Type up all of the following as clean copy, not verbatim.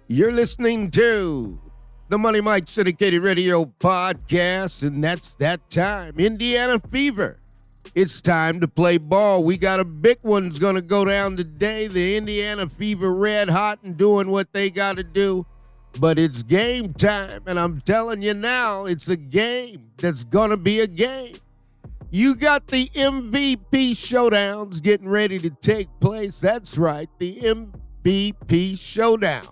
You're listening to the Money Mike Syndicated Radio Podcast, and that's that time. Indiana Fever. It's time to play ball. We got a big one's going to go down today. The Indiana Fever red hot and doing what they got to do. But it's game time, and I'm telling you now, it's a game that's going to be a game. You got the MVP showdowns getting ready to take place. That's right, the MVP showdown.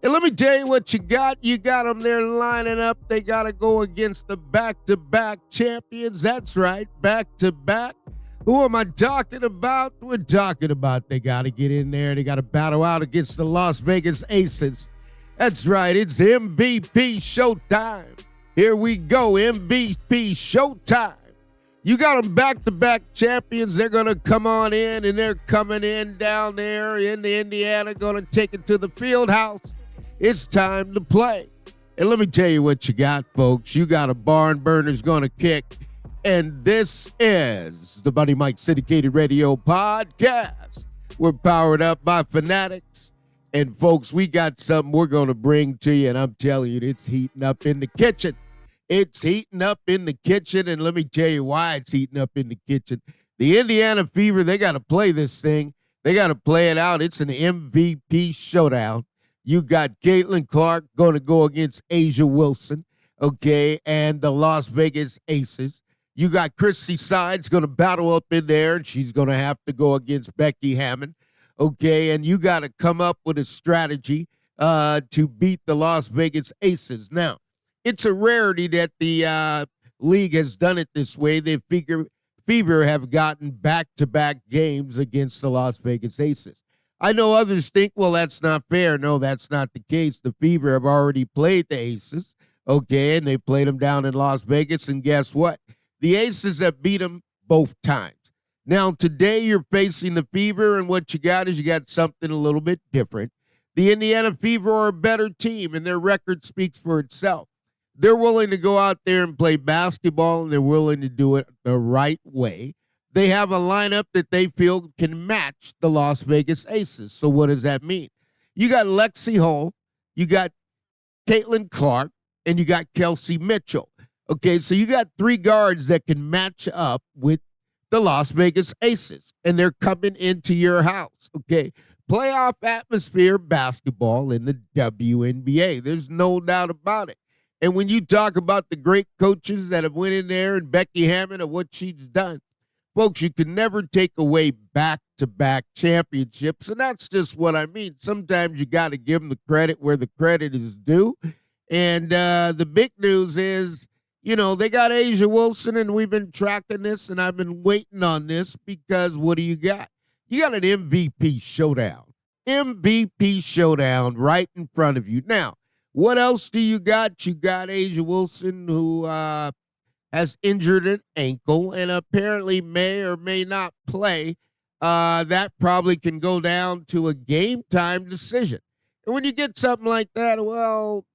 And let me tell you what you got. You got them there lining up. They got to go against the back-to-back champions. That's right, back-to-back. Who am I talking about? We're talking about they got to get in there. They got to battle out against the Las Vegas Aces. That's right, it's MVP showtime. Here we go, MVP showtime. You got them back-to-back champions. They're going to come on in, and they're coming in down there in Indiana, going to take it to the field house. It's time to play. And let me tell you what you got, folks. You got a barn burner's going to kick. And this is the Buddy Mike Syndicated Radio Podcast. We're powered up by Fanatics. And, folks, we got something we're going to bring to you. And I'm telling you, it's heating up in the kitchen. It's heating up in the kitchen. And let me tell you why it's heating up in the kitchen. The Indiana Fever, they got to play this thing. They got to play it out. It's an MVP showdown. You got caitlinclark going to go against A'ja Wilson, okay, and the Las Vegas Aces. You got Christie Sides going to battle up in there, and she's going to have to go against Becky Hammon, okay, and you got to come up with a strategy to beat the Las Vegas Aces. Now, it's a rarity that the league has done it this way. The Fever have gotten back-to-back games against the Las Vegas Aces. I know others think, well, that's not fair. No, that's not the case. The Fever have already played the Aces, okay, and they played them down in Las Vegas, and guess what? The Aces have beat them both times. Now, today you're facing the Fever, and what you got is you got something a little bit different. The Indiana Fever are a better team, and their record speaks for itself. They're willing to go out there and play basketball, and they're willing to do it the right way. They have a lineup that they feel can match the Las Vegas Aces. So what does that mean? You got Lexi Hull, you got caitlinclark, and you got Kelsey Mitchell. Okay, so you got three guards that can match up with the Las Vegas Aces, and they're coming into your house. Okay, playoff atmosphere basketball in the WNBA. There's no doubt about it. And when you talk about the great coaches that have went in there and Becky Hammon and what she's done, folks, you can never take away back-to-back championships, and that's just what I mean. Sometimes you got to give them the credit where the credit is due, and the big news is, you know, they got A'ja Wilson, and we've been tracking this, and I've been waiting on this because what do you got? You got an MVP showdown. MVP showdown right in front of you. Now, what else do you got? You got A'ja Wilson, who has injured an ankle and apparently may or may not play. That probably can go down to a game-time decision. And when you get something like that, well,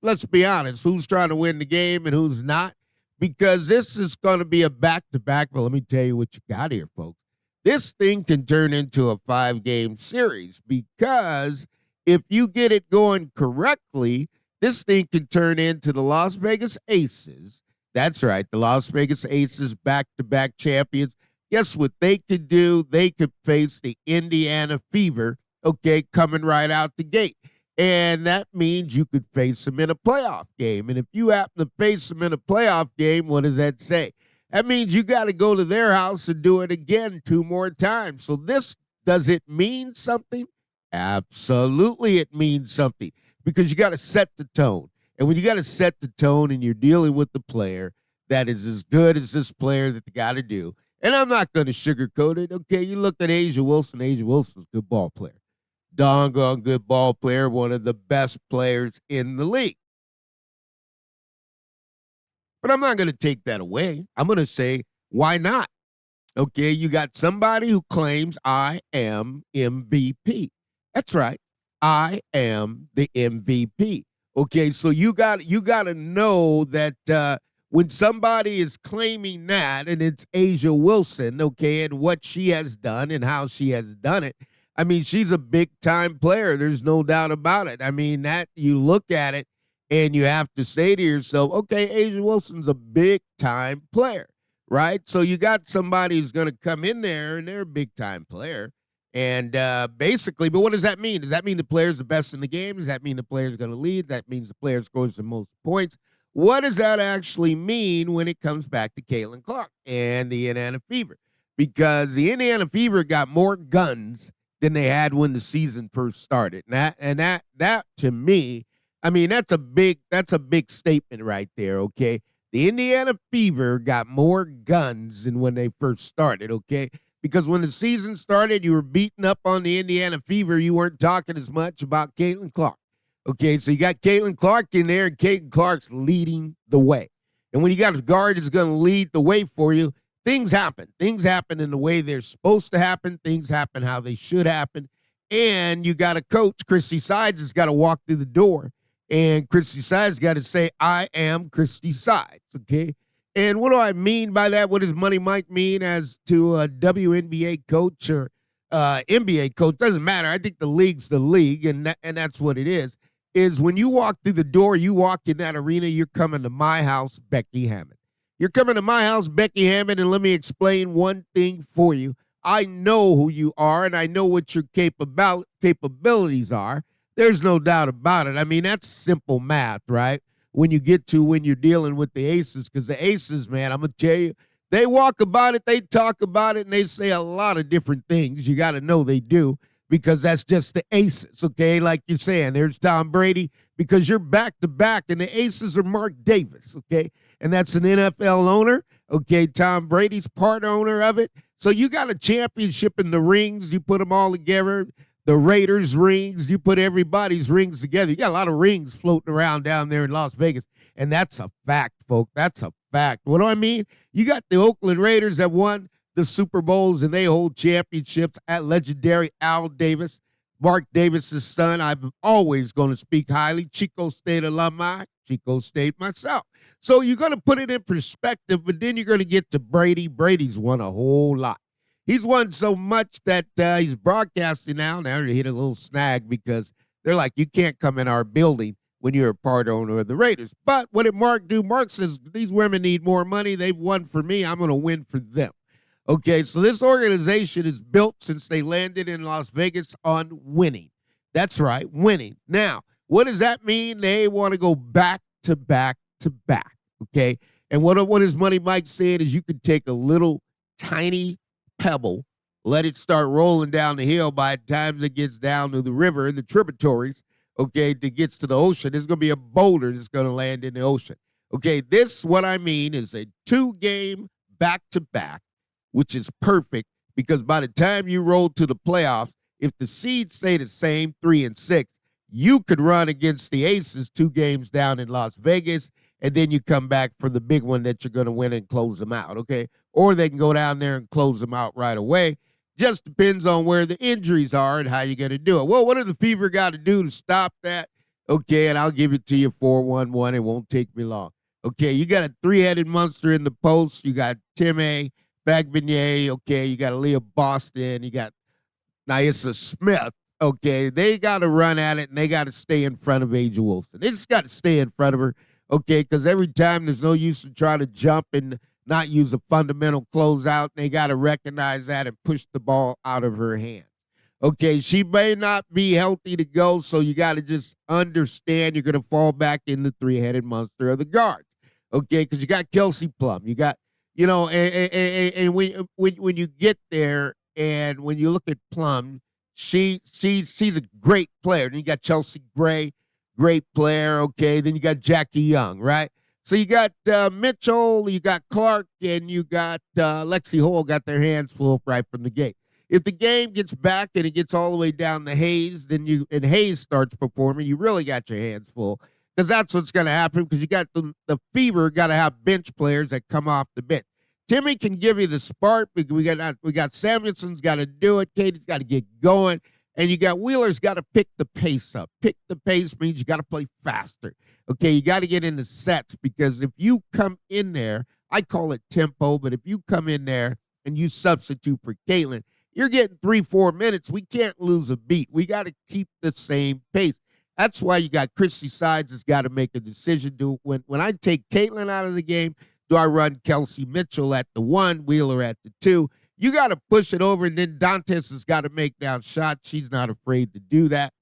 let's be honest, who's trying to win the game and who's not? Because this is going to be a back-to-back. Well, let me tell you what you got here, folks. This thing can turn into a 5-game series because if you get it going correctly, this thing can turn into the Las Vegas Aces. That's right, the Las Vegas Aces, back-to-back champions. Guess what they could do? They could face the Indiana Fever, okay, coming right out the gate. And that means you could face them in a playoff game. And if you happen to face them in a playoff game, what does that say? That means you got to go to their house and do it again 2 more times. So does it mean something? Absolutely it means something because you got to set the tone. And when you got to set the tone and you're dealing with the player that is as good as this player that they got to do, and I'm not going to sugarcoat it, okay, you look at A'ja Wilson. A'ja Wilson's a good ball player. Doggone good ball player, one of the best players in the league. But I'm not going to take that away. I'm going to say, why not? Okay, you got somebody who claims I am MVP. That's right. I am the MVP. Okay, so you got to know that when somebody is claiming that, and it's A'ja Wilson, okay, and what she has done and how she has done it, I mean, she's a big-time player. There's no doubt about it. I mean, that you look at it and you have to say to yourself, okay, Asia Wilson's a big-time player, right? So you got somebody who's going to come in there, and they're a big-time player. And basically, but what does that mean? Does that mean the player's the best in the game? Does that mean the player's going to lead? That means the player scores the most points. What does that actually mean when it comes back to Caitlin Clark and the Indiana Fever? Because the Indiana Fever got more guns than they had when the season first started. And that to me, I mean, that's a big statement right there, okay? The Indiana Fever got more guns than when they first started, okay? Because when the season started, you were beating up on the Indiana Fever. You weren't talking as much about Caitlin Clark. Okay, so you got Caitlin Clark in there, and Caitlin Clark's leading the way. And when you got a guard that's going to lead the way for you, things happen. Things happen in the way they're supposed to happen. Things happen how they should happen. And you got a coach, Christie Sides, has got to walk through the door. And Christie Sides got to say, I am Christie Sides, okay? And what do I mean by that? What does Money Mike mean as to a WNBA coach or NBA coach? Doesn't matter. I think the league's the league, and that's what it is when you walk through the door, you walk in that arena, you're coming to my house, Becky Hammon. You're coming to my house, Becky Hammon, and let me explain one thing for you. I know who you are, and I know what your capabilities are. There's no doubt about it. I mean, that's simple math, right? When you're dealing with the Aces, because the Aces, man, I'm going to tell you, they walk about it, they talk about it, and they say a lot of different things. You got to know they do, because that's just the Aces, okay? Like you're saying, there's Tom Brady, because you're back-to-back, and the Aces are Mark Davis, okay? And that's an NFL owner, okay? Tom Brady's part owner of it. So you got a championship in the rings. You put them all together. The Raiders rings, you put everybody's rings together. You got a lot of rings floating around down there in Las Vegas, and that's a fact, folks. That's a fact. What do I mean? You got the Oakland Raiders that won the Super Bowls, and they hold championships at legendary Al Davis, Mark Davis's son. I'm always going to speak highly. Chico State alumni, Chico State myself. So you're going to put it in perspective, but then you're going to get to Brady. Brady's won a whole lot. He's won so much that he's broadcasting now. Now they hit a little snag because they're like, you can't come in our building when you're a part owner of the Raiders. But what did Mark do? Mark says, these women need more money. They've won for me. I'm going to win for them. Okay, so this organization is built since they landed in Las Vegas on winning. That's right, winning. Now, what does that mean? They want to go back to back to back, okay? And what is Money Mike saying is you could take a little tiny pebble, let it start rolling down the hill. By the time it gets down to the river and the tributaries, okay, it gets to the ocean, there's going to be a boulder that's going to land in the ocean. Okay, this, what I mean, is a 2-game back-to-back, which is perfect because by the time you roll to the playoffs, if the seeds stay the same, 3 and 6, you could run against the Aces 2 games down in Las Vegas, and then you come back for the big one that you're going to win and close them out, okay? Or they can go down there and close them out right away. Just depends on where the injuries are and how you're going to do it. Well, what do the Fever got to do to stop that? Okay, and I'll give it to you 4-1-1. It won't take me long. Okay, you got a 3-headed monster in the post. You got Timmy Bagbinier. Okay, you got Aaliyah Boston. You got Nyissa Smith. Okay, they got to run at it, and they got to stay in front of Asia Wilson. They just got to stay in front of her, okay, because every time there's no use to try to jump and not use a fundamental closeout. They got to recognize that and push the ball out of her hand. Okay, she may not be healthy to go, so you got to just understand you're going to fall back in the 3-headed monster of the guards. Okay, because you got Kelsey Plum. You got, you know, and when you get there and when you look at Plum, she's a great player. Then you got Chelsea Gray, great player, okay? Then you got Jackie Young, right? So you got Mitchell, you got Clark, and you got Lexi Hall got their hands full right from the gate. If the game gets back and it gets all the way down to Hayes, and Hayes starts performing, you really got your hands full because that's what's going to happen because you got the Fever got to have bench players that come off the bench. Timmy can give you the spark. We got Samuelson's got to do it. Katie's got to get going. And you got Wheeler's got to pick the pace up. Pick the pace means you got to play faster. Okay, you got to get into sets because if you come in there, I call it tempo, but if you come in there and you substitute for Caitlin, You're getting 3-4 minutes. We can't lose a beat. We got to keep the same pace. That's why you got Christie Sides has got to make a decision. When I take Caitlin out of the game, do I run Kelsey Mitchell at the 1, Wheeler at the 2? You got to push it over, and then Dantes has got to make down shots. She's not afraid to do that.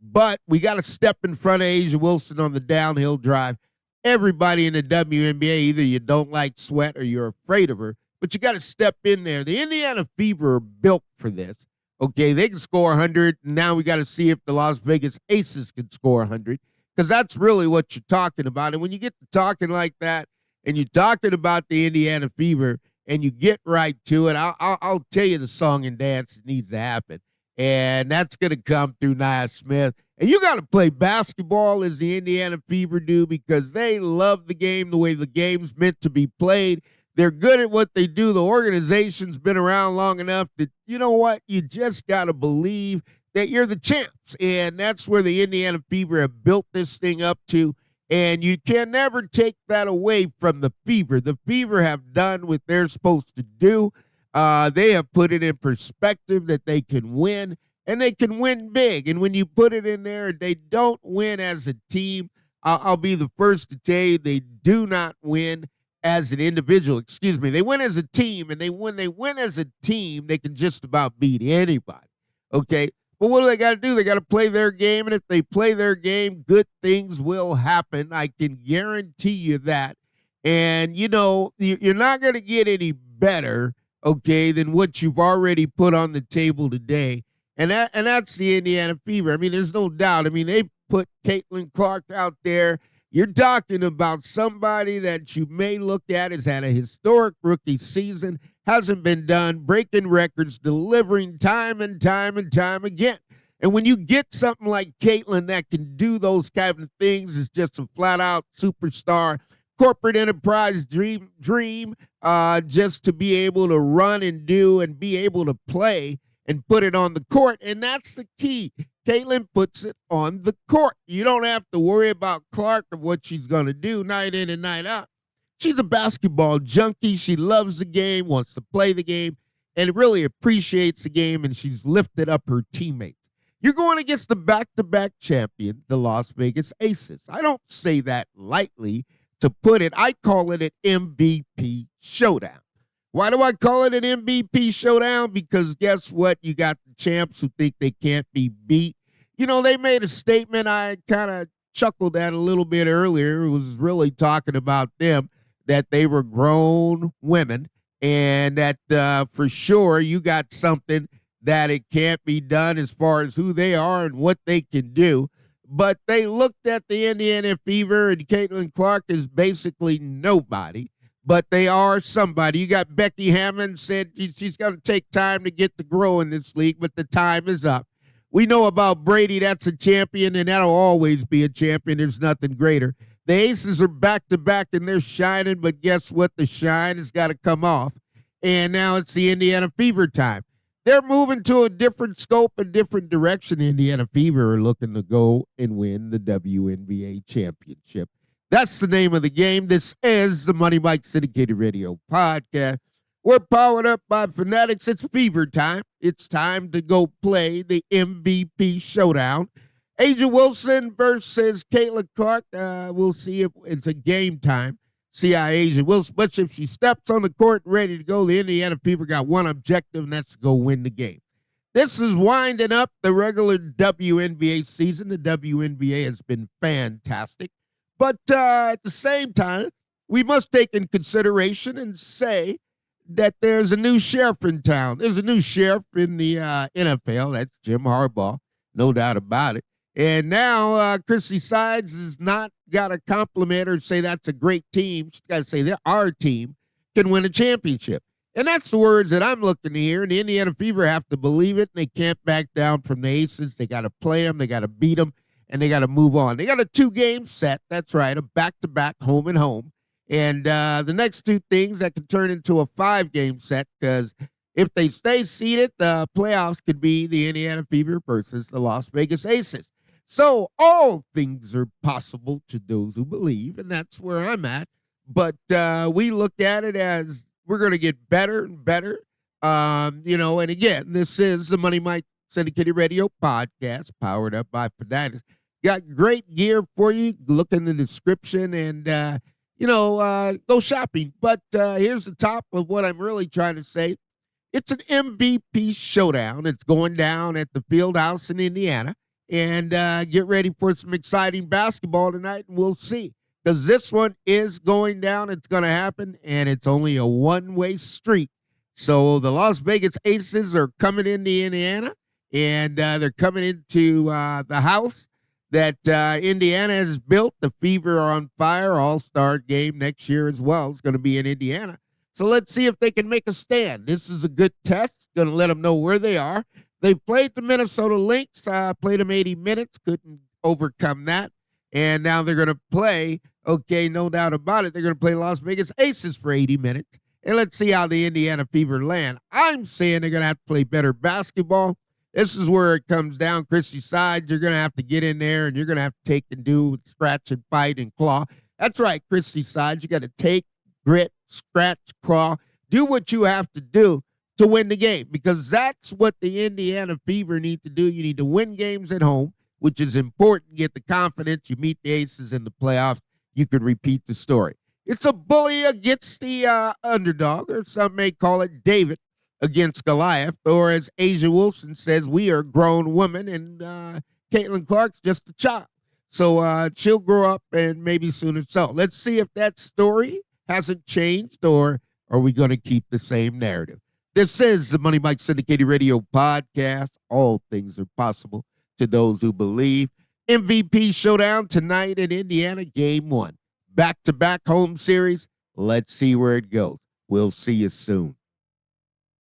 But we got to step in front of Asia Wilson on the downhill drive. Everybody in the WNBA, either you don't like Sweat or you're afraid of her, but you got to step in there. The Indiana Fever are built for this. Okay, they can score 100, and now we got to see if the Las Vegas Aces can score 100, because that's really what you're talking about. And when you get to talking like that, and you're talking about the Indiana Fever, and you get right to it, I'll tell you the song and dance that needs to happen. And that's going to come through Nia Smith. And you got to play basketball as the Indiana Fever do, because they love the game the way the game's meant to be played. They're good at what they do. The organization's been around long enough that, you know what, you just got to believe that you're the champs. And that's where the Indiana Fever have built this thing up to. And you can never take that away from the Fever. The Fever have done what they're supposed to do. They have put it in perspective that they can win, and they can win big. And when you put it in there, they don't win as a team. I'll be the first to tell you they do not win as an individual. Excuse me. They win as a team, and when they win as a team, they can just about beat anybody. Okay? But what do they got to do? They got to play their game, and if they play their game, good things will happen. I can guarantee you that. And, you know, you're not going to get any better, okay, than what you've already put on the table today. And that's the Indiana Fever. I mean, there's no doubt. I mean, they put Caitlinclark out there. You're talking about somebody that you may look at as had a historic rookie season, hasn't been done, breaking records, delivering time and time and time again. And when you get something like Caitlin that can do those kind of things, is just a flat-out superstar, corporate enterprise dream, just to be able to run and do and be able to play and put it on the court. And that's the key. Caitlin puts it on the court. You don't have to worry about Clark or what she's going to do night in and night out. She's a basketball junkie. She loves the game, wants to play the game, and really appreciates the game, and she's lifted up her teammates. You're going against the back-to-back champion, the Las Vegas Aces. I don't say that lightly. To put it, I call it an MVP showdown. Why do I call it an MVP showdown? Because guess what? You got the champs who think they can't be beat. You know, they made a statement I kind of chuckled at a little bit earlier. It was really talking about them, that they were grown women, and that for sure you got something that it can't be done as far as who they are and what they can do. But they looked at the Indiana Fever, and Caitlinclark is basically nobody, but they are somebody. You got Becky Hammon said she's got to take time to get to grow in this league, but the time is up. We know about Brady. That's a champion, and that'll always be a champion. There's nothing greater. The Aces are back-to-back, and they're shining, but guess what? The shine has got to come off, and now it's the Indiana Fever time. They're moving to a different scope, a different direction. Indiana Fever are looking to go and win the WNBA championship. That's the name of the game. This is the Money Mike Syndicated Radio Podcast. We're powered up by Fanatics. It's Fever time. It's time to go play the MVP showdown. Angel Wilson versus Caitlinclark. We'll see if it's a game time. See how Asia Wilson, but if she steps on the court ready to go, the Indiana Fever got one objective, and that's to go win the game. This is winding up the regular WNBA season. The WNBA has been fantastic. But at the same time, we must take in consideration and say that there's a new sheriff in town. There's a new sheriff in the NFL. That's Jim Harbaugh, no doubt about it. And now Christie Sides has not got to compliment or say that's a great team. She's got to say that our team can win a championship. And that's the words that I'm looking to hear. And the Indiana Fever have to believe it, and they can't back down from the Aces. They got to play them. They got to beat them, and they got to move on. They got a 2-game set. That's right, a back-to-back home and home. And the next two things that could turn into a 5-game set, because if they stay seeded, the playoffs could be the Indiana Fever versus the Las Vegas Aces. So all things are possible to those who believe, and that's where I'm at. But we look at it as we're going to get better and better. And again, this is the Money Mike Syndicated Radio podcast powered up by Fanatics. Got great gear for you. Look in the description and, go shopping. But here's the top of what I'm really trying to say. It's an MVP showdown. It's going down at the Field House in Indiana. And get ready for some exciting basketball tonight, and we'll see. Because this one is going down. It's going to happen, and it's only a one-way street. So the Las Vegas Aces are coming into Indiana, and they're coming into the house that Indiana has built. The Fever are on fire. All-Star game next year as well. It's going to be in Indiana. So let's see if they can make a stand. This is a good test. Going to let them know where they are. They played the Minnesota Lynx, played them 80 minutes, couldn't overcome that. And now they're going to play, okay, no doubt about it, they're going to play Las Vegas Aces for 80 minutes. And let's see how the Indiana Fever land. I'm saying they're going to have to play better basketball. This is where it comes down. Christie side, you're going to have to get in there, and you're going to have to take and do scratch and fight and claw. That's right, Christie side. You got to take, grit, scratch, claw, do what you have to do to win the game, because that's what the Indiana Fever need to do. You need to win games at home, which is important. Get the confidence. You meet the Aces in the playoffs. You can repeat the story. It's a bully against the underdog, or some may call it David against Goliath, or as Asia Wilson says, we are grown women, and Caitlinclark's just a child. So she'll grow up, and maybe sooner so. Let's see if that story hasn't changed, or are we going to keep the same narrative? This is the Money Mike Syndicated Radio podcast. All things are possible to those who believe. MVP showdown tonight in Indiana, game one. Back-to-back home series. Let's see where it goes. We'll see you soon.